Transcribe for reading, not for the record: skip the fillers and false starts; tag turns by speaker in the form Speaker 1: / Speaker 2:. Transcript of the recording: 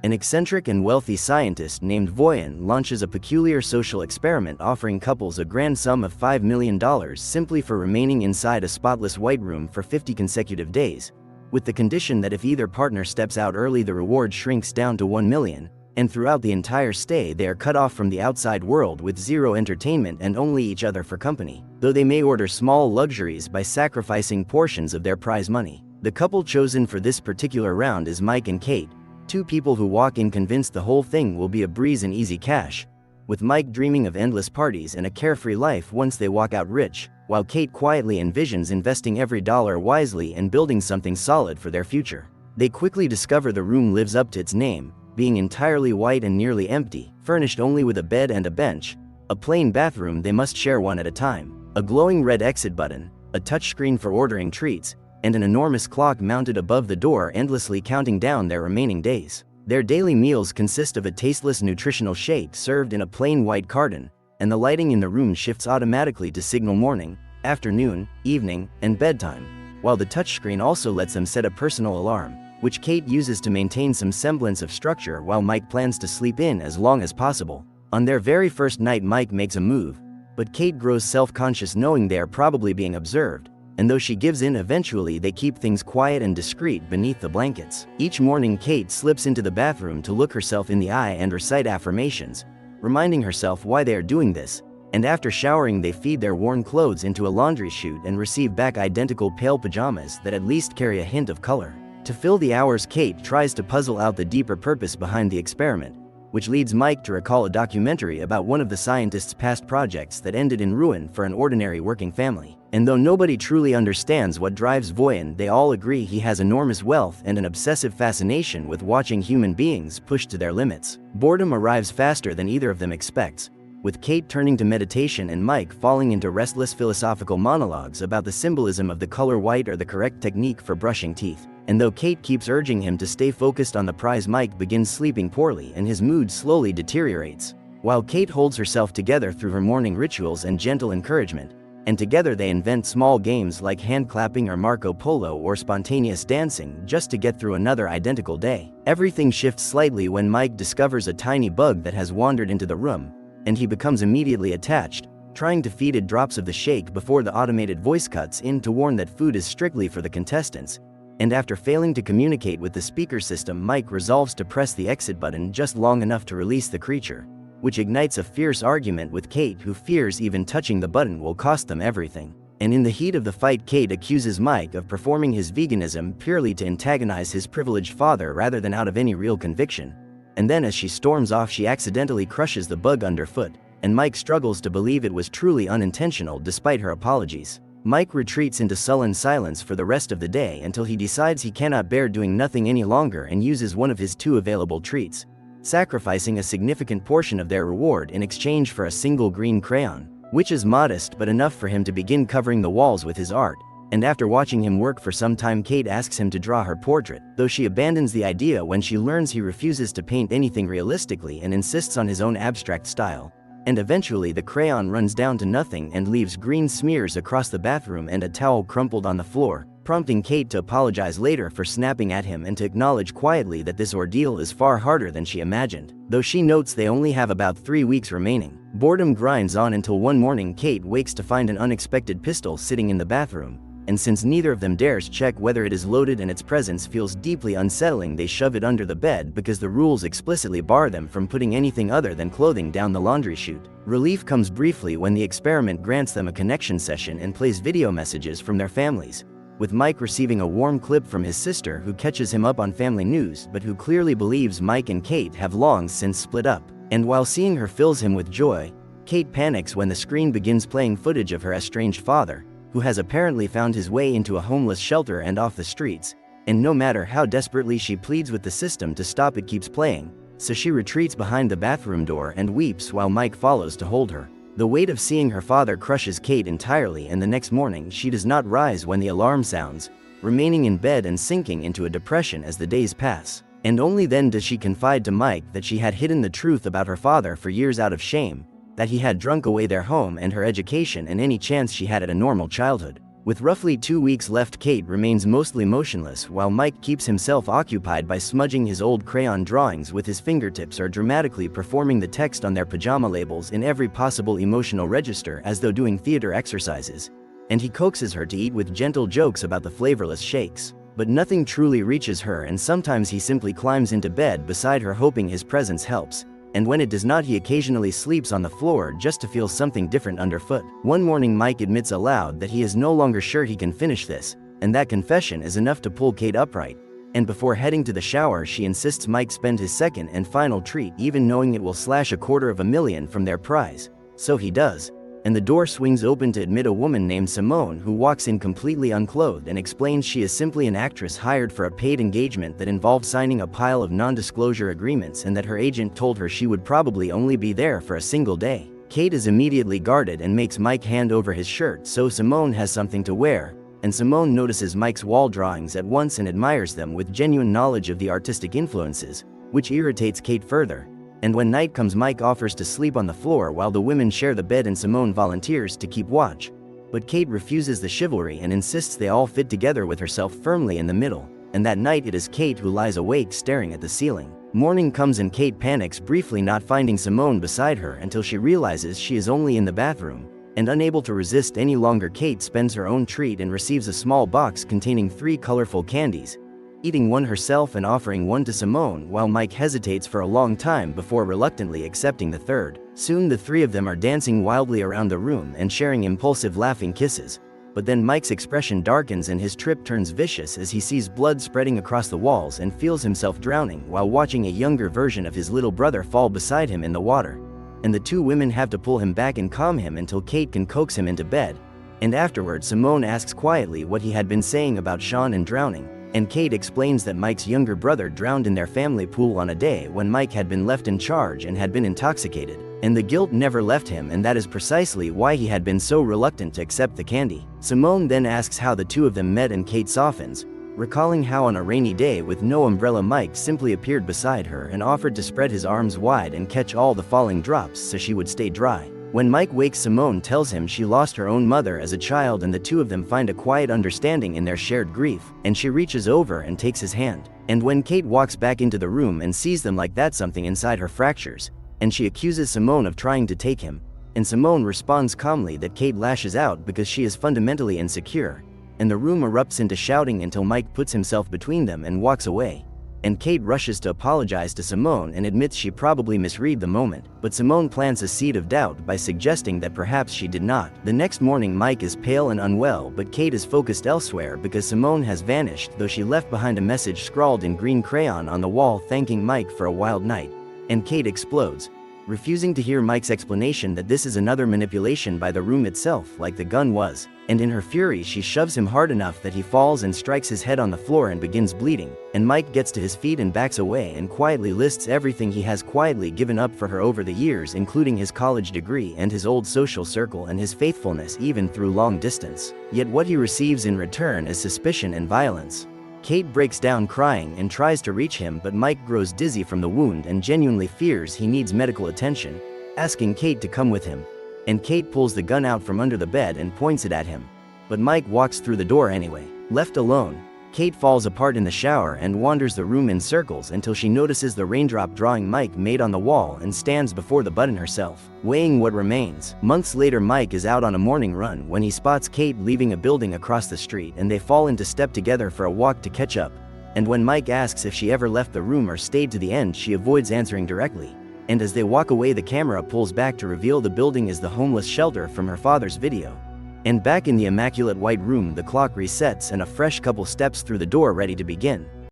Speaker 1: An eccentric and wealthy scientist named Voyan launches a peculiar social experiment offering couples a grand sum of $5 million simply for remaining inside a spotless white room for 50 consecutive days, with the condition that if either partner steps out early the reward shrinks down to $1 million, and throughout the entire stay they are cut off from the outside world with zero entertainment and only each other for company, though they may order small luxuries by sacrificing portions of their prize money. The couple chosen for this particular round is Mike and Kate, two people who walk in convinced the whole thing will be a breeze and easy cash, with Mike dreaming of endless parties and a carefree life once they walk out rich, while Kate quietly envisions investing every dollar wisely and building something solid for their future. They quickly discover the room lives up to its name, being entirely white and nearly empty, furnished only with a bed and a bench, a plain bathroom they must share one at a time, a glowing red exit button, a touchscreen for ordering treats, and an enormous clock mounted above the door endlessly counting down their remaining days. Their daily meals consist of a tasteless nutritional shake served in a plain white carton, and the lighting in the room shifts automatically to signal morning, afternoon, evening, and bedtime, while the touchscreen also lets them set a personal alarm, which Kate uses to maintain some semblance of structure while Mike plans to sleep in as long as possible. On their very first night Mike makes a move, but Kate grows self-conscious knowing they are probably being observed, and though she gives in eventually they keep things quiet and discreet beneath the blankets. Each morning Kate slips into the bathroom to look herself in the eye and recite affirmations, reminding herself why they are doing this, and after showering they feed their worn clothes into a laundry chute and receive back identical pale pajamas that at least carry a hint of color. To fill the hours Kate tries to puzzle out the deeper purpose behind the experiment, which leads Mike to recall a documentary about one of the scientist's past projects that ended in ruin for an ordinary working family. And though nobody truly understands what drives Voyan, they all agree he has enormous wealth and an obsessive fascination with watching human beings pushed to their limits. Boredom arrives faster than either of them expects, with Kate turning to meditation and Mike falling into restless philosophical monologues about the symbolism of the color white or the correct technique for brushing teeth. And though Kate keeps urging him to stay focused on the prize, Mike begins sleeping poorly and his mood slowly deteriorates. While Kate holds herself together through her morning rituals and gentle encouragement, and together they invent small games like hand clapping or Marco Polo or spontaneous dancing just to get through another identical day. Everything shifts slightly when Mike discovers a tiny bug that has wandered into the room, and he becomes immediately attached, trying to feed it drops of the shake before the automated voice cuts in to warn that food is strictly for the contestants. And after failing to communicate with the speaker system, Mike resolves to press the exit button just long enough to release the creature, which ignites a fierce argument with Kate, who fears even touching the button will cost them everything. And in the heat of the fight, Kate accuses Mike of performing his veganism purely to antagonize his privileged father rather than out of any real conviction. And then as she storms off she accidentally crushes the bug underfoot, and Mike struggles to believe it was truly unintentional despite her apologies. Mike retreats into sullen silence for the rest of the day until he decides he cannot bear doing nothing any longer and uses one of his two available treats, sacrificing a significant portion of their reward in exchange for a single green crayon, which is modest but enough for him to begin covering the walls with his art. And after watching him work for some time, Kate asks him to draw her portrait, though she abandons the idea when she learns he refuses to paint anything realistically and insists on his own abstract style. And eventually the crayon runs down to nothing and leaves green smears across the bathroom and a towel crumpled on the floor, prompting Kate to apologize later for snapping at him and to acknowledge quietly that this ordeal is far harder than she imagined, though she notes they only have about 3 weeks remaining. Boredom grinds on until one morning Kate wakes to find an unexpected pistol sitting in the bathroom, and since neither of them dares check whether it is loaded and its presence feels deeply unsettling, they shove it under the bed because the rules explicitly bar them from putting anything other than clothing down the laundry chute. Relief comes briefly when the experiment grants them a connection session and plays video messages from their families, with Mike receiving a warm clip from his sister who catches him up on family news but who clearly believes Mike and Kate have long since split up. And while seeing her fills him with joy, Kate panics when the screen begins playing footage of her estranged father, who has apparently found his way into a homeless shelter and off the streets, and no matter how desperately she pleads with the system to stop, it keeps playing, so she retreats behind the bathroom door and weeps while Mike follows to hold her. The weight of seeing her father crushes Kate entirely, and the next morning she does not rise when the alarm sounds, remaining in bed and sinking into a depression as the days pass. And only then does she confide to Mike that she had hidden the truth about her father for years out of shame, that he had drunk away their home and her education and any chance she had at a normal childhood. With roughly 2 weeks left, Kate remains mostly motionless while Mike keeps himself occupied by smudging his old crayon drawings with his fingertips or dramatically performing the text on their pajama labels in every possible emotional register as though doing theater exercises. And he coaxes her to eat with gentle jokes about the flavorless shakes. But nothing truly reaches her, and sometimes he simply climbs into bed beside her hoping his presence helps. And when it does not, he occasionally sleeps on the floor just to feel something different underfoot. One morning Mike admits aloud that he is no longer sure he can finish this, and that confession is enough to pull Kate upright. And before heading to the shower, she insists Mike spend his second and final treat, even knowing it will slash $250,000 from their prize. So he does. And the door swings open to admit a woman named Simone, who walks in completely unclothed and explains she is simply an actress hired for a paid engagement that involved signing a pile of non-disclosure agreements, and that her agent told her she would probably only be there for a single day. Kate is immediately guarded and makes Mike hand over his shirt so Simone has something to wear, and Simone notices Mike's wall drawings at once and admires them with genuine knowledge of the artistic influences, which irritates Kate further. And when night comes, Mike offers to sleep on the floor while the women share the bed and Simone volunteers to keep watch. But Kate refuses the chivalry and insists they all fit together with herself firmly in the middle, and that night it is Kate who lies awake staring at the ceiling. Morning comes and Kate panics, briefly not finding Simone beside her until she realizes she is only in the bathroom. And unable to resist any longer, Kate spends her own treat and receives a small box containing 3 colorful candies, eating one herself and offering one to Simone, while Mike hesitates for a long time before reluctantly accepting the third. Soon the 3 of them are dancing wildly around the room and sharing impulsive laughing kisses. But then Mike's expression darkens and his trip turns vicious as he sees blood spreading across the walls and feels himself drowning while watching a younger version of his little brother fall beside him in the water. And the 2 women have to pull him back and calm him until Kate can coax him into bed. And afterward, Simone asks quietly what he had been saying about Sean and drowning. And Kate explains that Mike's younger brother drowned in their family pool on a day when Mike had been left in charge and had been intoxicated. And the guilt never left him, and that is precisely why he had been so reluctant to accept the candy. Simone then asks how the 2 of them met, and Kate softens, recalling how on a rainy day with no umbrella Mike simply appeared beside her and offered to spread his arms wide and catch all the falling drops so she would stay dry. When Mike wakes, Simone tells him she lost her own mother as a child, and the 2 of them find a quiet understanding in their shared grief, and she reaches over and takes his hand. And when Kate walks back into the room and sees them like that, something inside her fractures, and she accuses Simone of trying to take him, and Simone responds calmly that Kate lashes out because she is fundamentally insecure, and the room erupts into shouting until Mike puts himself between them and walks away. And Kate rushes to apologize to Simone and admits she probably misread the moment, but Simone plants a seed of doubt by suggesting that perhaps she did not. The next morning Mike is pale and unwell, but Kate is focused elsewhere because Simone has vanished, though she left behind a message scrawled in green crayon on the wall thanking Mike for a wild night. And Kate explodes, refusing to hear Mike's explanation that this is another manipulation by the room itself, like the gun was. And in her fury she shoves him hard enough that he falls and strikes his head on the floor and begins bleeding. And Mike gets to his feet and backs away and quietly lists everything he has quietly given up for her over the years, including his college degree and his old social circle and his faithfulness even through long distance. Yet what he receives in return is suspicion and violence. Kate breaks down crying and tries to reach him, but Mike grows dizzy from the wound and genuinely fears he needs medical attention, asking Kate to come with him. And Kate pulls the gun out from under the bed and points it at him. But Mike walks through the door anyway. Left alone, Kate falls apart in the shower and wanders the room in circles until she notices the raindrop drawing Mike made on the wall and stands before the button herself, weighing what remains. Months later, Mike is out on a morning run when he spots Kate leaving a building across the street, and they fall into step together for a walk to catch up. And when Mike asks if she ever left the room or stayed to the end, she avoids answering directly. And as they walk away, the camera pulls back to reveal the building is the homeless shelter from her father's video. And back in the immaculate white room, the clock resets and a fresh couple steps through the door ready to begin.